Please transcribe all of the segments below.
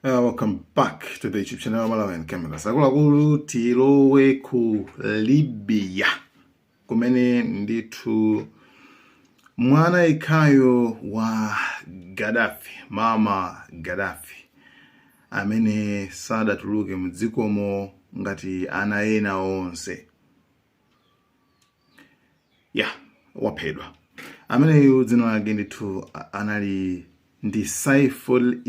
Welcome back to the YouTube channel Malawian Cameras. Akuluakulu tilowe ku Libya kumene ndithu mwana ikhayo wa Gaddafi, Mama Gaddafi, amene sadatuluke mdzikomo ngati ana ena onse. Waphedwa. Ameneyu dzina lake ndithu anali ndi Saiful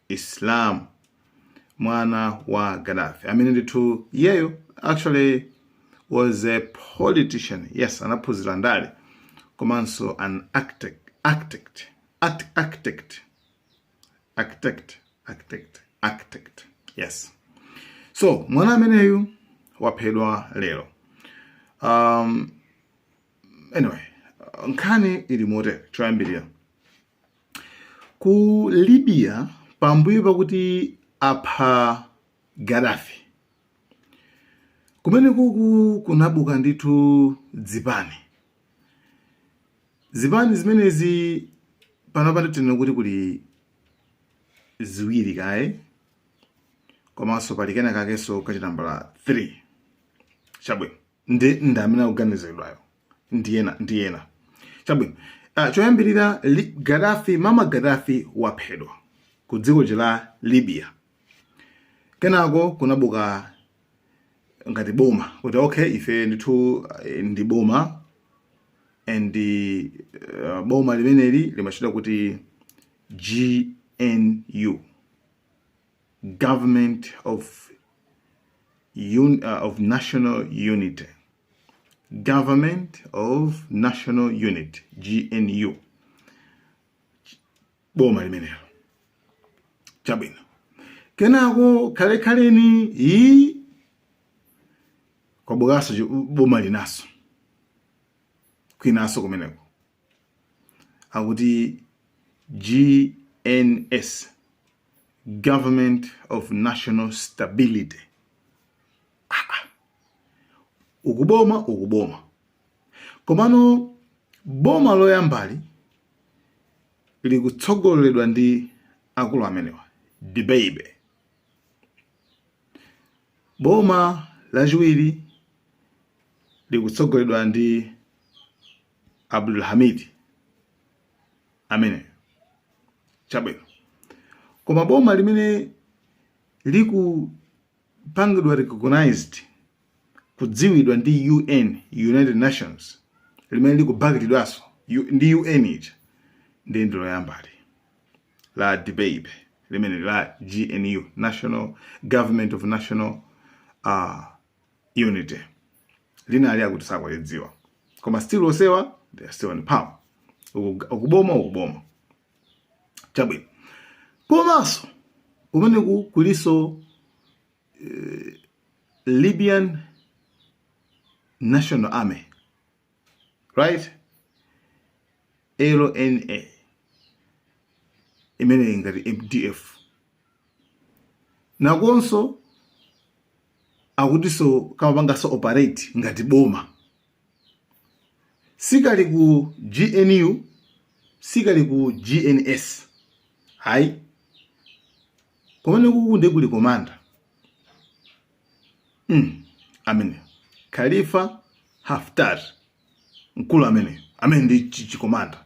Islam, mwana wa Gaddafi. I mean, yeyo actually was a politician. Yes, anaphunzira ndale. Komanso an architect. Yes. So, mwana ameneyu waphedwa lero. Anyway, nkhani ili mote choyambirira. Ku Libya pambuyo pakuti apha Gaddafi, kumene kuku kunabuka ndithu zipani zimenezi panopa tinena kuti kuli ziwiri kaye, komanso pali kena kakenso kachitambala 3 chabwino ndamene akuganizidwayo ndiyena chabwino. Choyambirira Gaddafi, Mama Gaddafi waphedwa ku dziko la Libya. Kenako kunabuka ngati boma kuti okay, ife ndithu ndi boma, and boma limeneli limachita kuti GNU, Government of National Unity. Government of National Unity, GNU. Boma limenelo. Chabwino. Kenako kale kwa bugaso boma linaso. Kwinaso kumeneko. Akuti GNS, Government of National Stability. Ukuboma. Komano boma loyambali likutsogoleredwa ndi akulu amenewa, Dibeibe. Boma lachiwiri likutsogoleredwa ndi Abdul Hamid amene. Chabwino. Koma boma limene likupangidwa recognized, kudziwidwa ndi UN, United Nations, limene likubakitidwaso ndi UN ija, ndi loyambali la Dibeibe, limene la GNU, National Government of National Unity. Linali akuti sakwalidziwa, koma still osewa they are still in power. Ukuboma. Chabwino. Komanso kumene kuliso Libyan National Army, right? LNA, imene ngati MDF. Nakonso akutiso kamapangaso operate ngati boma. Sikali ku GNU, sikali ku GNS. Hai. Komene kukunde kuli komanda. Amene Khalifa Haftar, mkulu amene ndi chikomanda.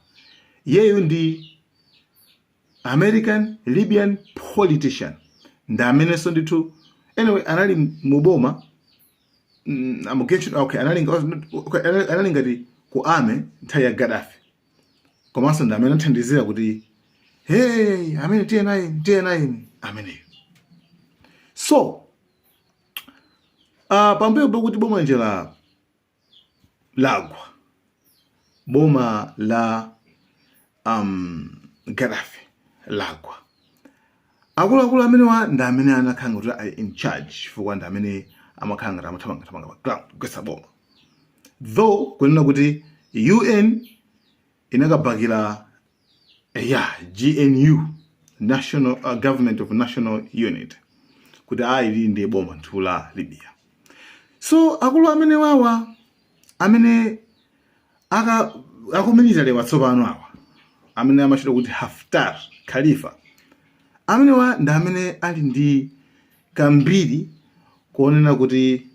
Yeyo ndi American Libyan politician. Nda amene so ndithu anyway anali muboma, okay, anali ngati ku ame nthawi ya Gaddafi. Komanso nda amene athandizira kuti hey, amene tiye naye amene. So pambuyo pakuti boma njela lagwa, boma la Gaddafi lagwa, akuluakulu amene nda amene anakhanga kuti ali in charge, chifukwa nda amene amakhanga amathamanga pa ground kugwetsa boma. Though kunena kuti UN inakabakira GNU, National Government of National Unity, kuti ili ndiye boma nthu la Libya. So akulu amene wawa amene akumiliza lewa tsopano awa amene amachita kuti Haftar Khalifa amenewa ndi amene ali ndi kambiri kuonena kuti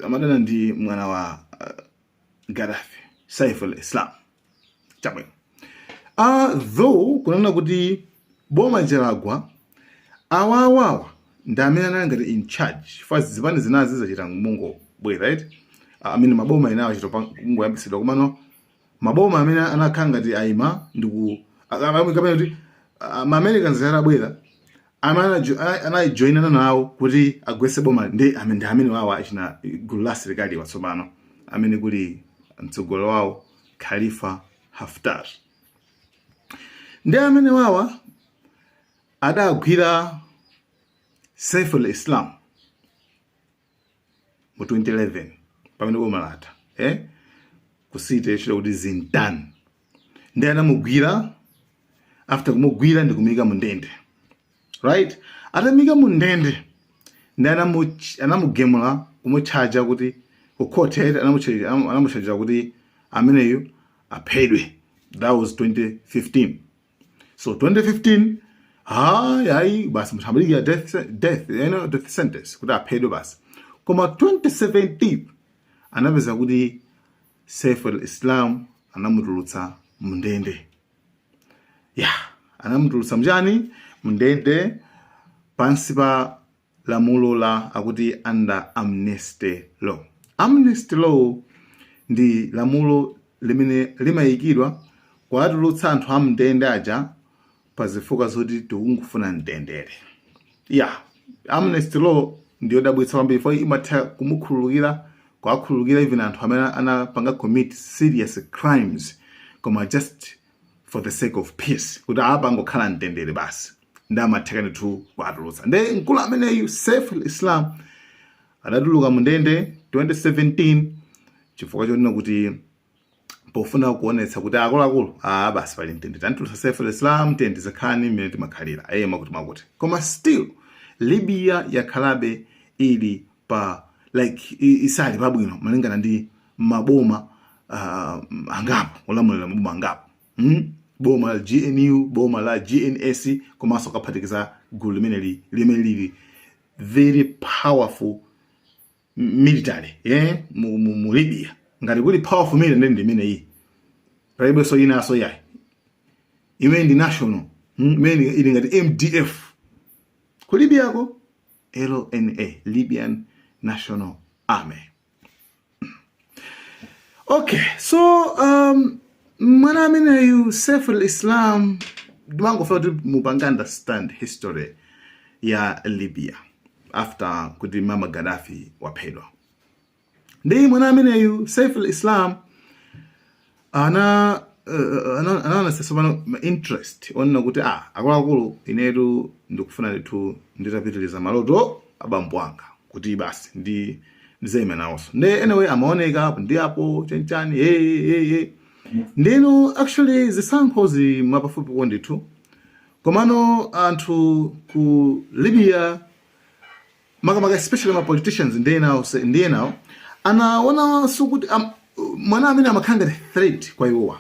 amadana ndi mwana wa Gaddafi, Saif al-Islam. Chabwino. Though kunena kuti boma jalagwa awawawa ndi amene anali ngati in charge. First zipani zinazi zachita mungo bwera, right? Maboma inawo achita kungoyambisidwa komano maboma amene anakhala ngati aima ndiku kapena kuti Americans arabwera anajoinana nawo kuti agwetse boma ndi amene wawo achina gulu la asilikali watsopano amene kuli mtsogolo wawo Khalifa Haftar. Ndi amene wawa adagwira Saif al-Islam mu 2011 pamene boma latha kusite chilo kuti Zintan. Ndi anamugwira after kumugwira ndi kumika mundende, right? Atamika mundende ndi anamugemula kumuchaja kuti ku court anamuchaja kuti ameneyo aphedwe. That was 2015. So 2015 yayi basi muthambalika death sentence kuti aphedwe basi. Koma 2017 anapeza kuti Saif al-Islam anamutulutsa mundende. Anamutulutsa mjani mundende pansi pa lamulo la akuti under amnesty law. Amnesty law ndi lamulo limene limayikidwa kwa atulutsa anthu amndende aja pazifukwa zoti tikungufuna mtendere. Amnesty law ndiyo dabwitsa kwambiri for imatha kumukhululukira even anthu amene anapanga commit serious crimes koma just for the sake of peace kuti apa ngokhala mtendere basi ndi amathekani tu kuatulutsa. Ndi mkulu ameneyu Saif al-Islam adatuluka mundende 2017 chifukwa chonena kuti pofuna kuonetsa kuti akuluakulu basi pali mtendere tanitulutsa Saif al-Islam tizakhani mmene timakhalira makuti koma still Libya yakhalabe ili pa like isali pabwino malingana ndi maboma angapo olamulira maboma angapo. Boma la GNU, boma la GNS, komanso kaphatikiza gulu limene lili very powerful military mu Libya. Ngati kuli powerful military ndi imene iyi palibe so inaso yayi imene ndi national imene ili ngati MDF ku Libya ko LNA, Libyan National Army. Okay, so mwana ameneyu Saif al-Islam ndimangofuna kuti mupanga understand history ya Libya after kuti Mama Gaddafi waphedwa. Ndi mwana ameneyu Saif al-Islam ana sesomano interest onna kuti akuluakulu inetu ndikufuna nditu nditapitiliza maloto abambo anga kuti basi ndizeme nawonso. Ndi anyway amaoneka ndi apo chanchani ndino actually zisankho zimapafupi kondithu komano anthu ku Libya makamaka especially ma politicians ndiye nawo anaona sukuti mwana amene amakhanga threat kwa iwowa.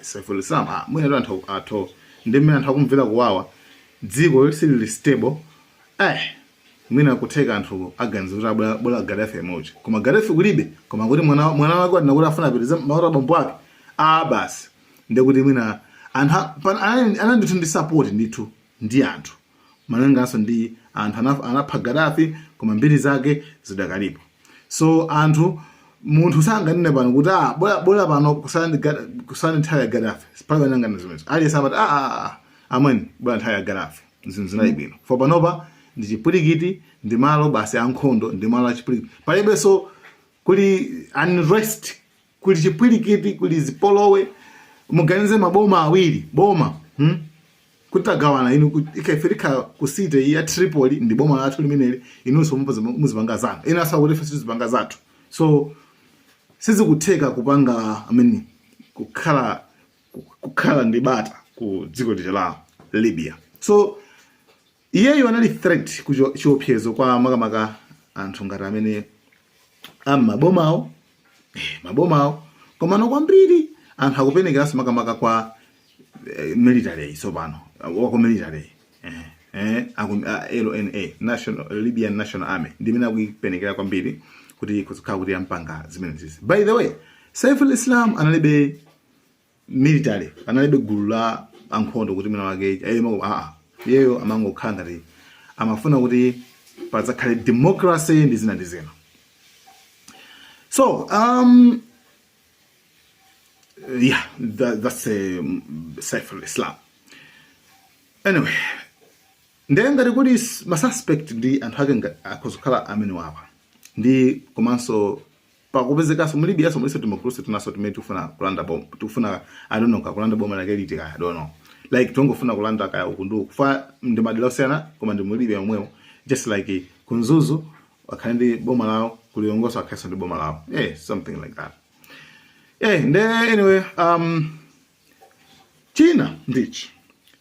Saif al-Islam mwina anthu atho ndi mmene anthu akumvera kuwawa dziko silili stable mwina kutheka anthu aganiza kuti bola Gaddafi emoji koma Gaddafi kulibe koma kuti mwana wake anakuti afuna apitiriza maoto abambo ake basi ndikuti mwina anandithu ndi support ndithu ndi anthu malinganso ndi anthu anapha Gaddafi koma mbiri zake zidakalipo. So anthu munthu sanganene pano kuti bola pano kusani nthawi ya Gaddafi pali nangana zimene ali sabati amweni bola nthawi ya Gaddafi zinzinayi bwino fo panopa ndi chipwirikiti ndi malo basi ankhondo ndi malo achipwirikiti palibe so kuli unrest kuli chipwirikiti kuli zipolowe muganize maboma awiri boma kutagawana inu ikafirika kusite ya Tripoli ndi boma lathu limeneli inunso muzipanga zanu asa kuti fesi zipanga zathu so sizikutheka kupanga kukhala ndi bata ku dziko la Libya. So iyeyo anali threat kuchiopsezo kwa makamaka anthu ngati amene mabomawo komano kwambiri anthu akupenekeranso makamaka kwa military tsopano wako military LNA Libyan National Army ndimene akuipenekera kwambiri kuti kuzikhala kuti ampanga zimenezi. By the way, Saif al-Islam analibe military, analibe gulu la ankhondo kuti mwina wake yeyo amangokhala ngati amafuna kuti pazakhale democracy ndi zina ndi zina. So yeah, that's Saif al-Islam. Anyway, ndiye ngati kuti masuspect ndi anthu ake akuzokhala amene wapa ndi komanso pakupezekaso mulibiyaso muliso democracy tunaso tumene tufuna kulanda boma, tufuna I don't know kulanda boma lake liti kaya I don't know, like tungofuna kulanda kaya ukundu kufa ndi madila osiyana koma ndi mulibya omwewo, just like kunzuzu wakhala ndi boma lawo kuliongosa wakhala ndi boma lawo, something like that. Anyway, China ndichi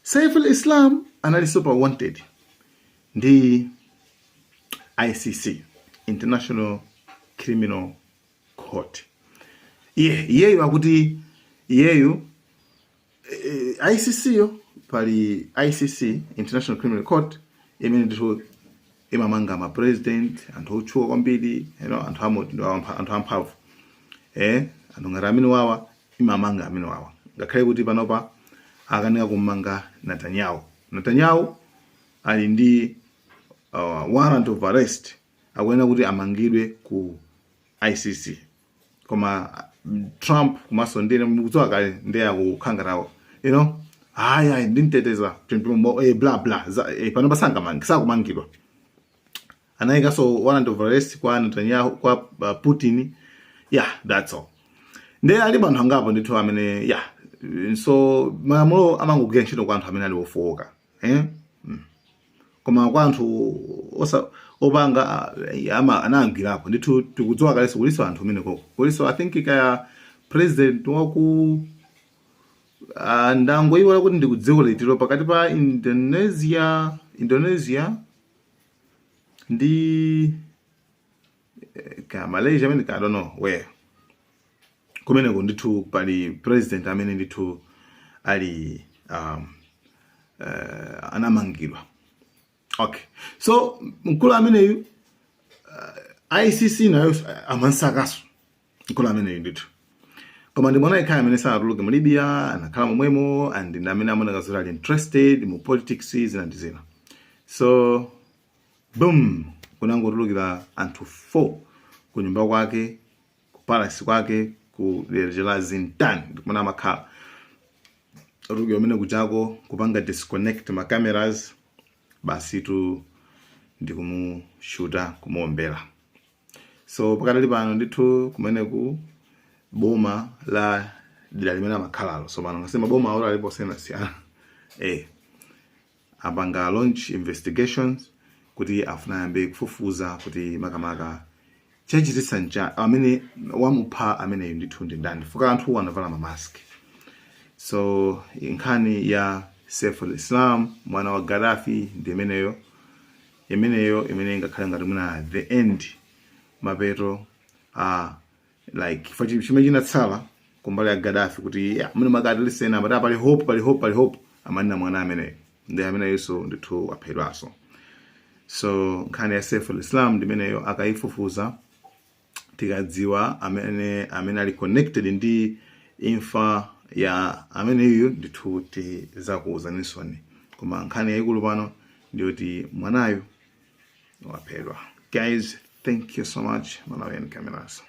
Saif al-Islam anali super wanted ndi ICC, International Criminal Court. Yeyo akuti yeyo ICC yo pali ICC International Criminal Court imene ndithu imamanga ma president anthu otchuka kwambiri, anthu amphamvu anthu ngati amene wawa imamanga amene wawa, ngakhale kuti panopa akanika kumanga Netanyahu ali ndi warrant of arrest akuyenera kuti amangidwe ku ICC, koma Trump kumaso ndine mkudziwa kale ndiye akukhangatawo ndinteteza bla bla panopa sakumangidwa, anayikaso warrant of arrest kwa Netanyahu kwa Putin. That's all. Ndiye ali banthu angapo ndithu amene so malamulo amangogwira ntchito kwa anthu amene ali ofowoka koma kwa anthu opanga anangwirapo ndithu tikudziwa kale kuliso anthu amene koko kuliso I think kaya president waku ndangoyiwala kuti ndikudziwa litiro pakati pa Indonesia ndi Malaysia amene I don't know where kumeneko ndithu pali president amene ndithu ali anamangidwa. Okay, so mkulu ameneyu ICC nayo amansakaso mkulu ameneyu ndithu, koma ndimona ikhaya amene sanatuluke mu Libya anakhala momwemo and ndi amene amaoneka zoti ali interested mu politics zina ndi zina. So boom, kunangotulukira anthu 4 ku nyumba kwake ku palace kwake ku Jela Zintan ndikumana makhala rugi omene kuchako kupanga disconnect ma cameras basi tu ndikumushuta kumuombera. So pakati pano ndithu kumene ku boma la dira limene makhalalo, so pano ngasema boma ora alipo siyana apanga launch investigations kuti afuna yambe kufufuza kuti makamaka chachititsa nja amene wamupha amene ndithu ndi ndani, fuka anthu wanavala ma mask. So nkhani ya Saif al-Islam mwana wa Gaddafi ndi imeneyo imene ngakhale ngati muna the end mapeto like fachi chimene chinatsala kumbali ya Gaddafi kuti mune makati lisena but pali hope amanena mwana ameneyo ndi ameneyonso ndithu aphedwaso. So nkhani ya Saif al-Islam ndi imeneyo akaifufuza tikadziwa amene ali connected ndi imfa ya ameneyo ndithu tizakuuzanisoni, koma nkhani yaikulu pano ndiyoti mwanayo waphedwa. Guys, thank you so much. Malawian Cameras.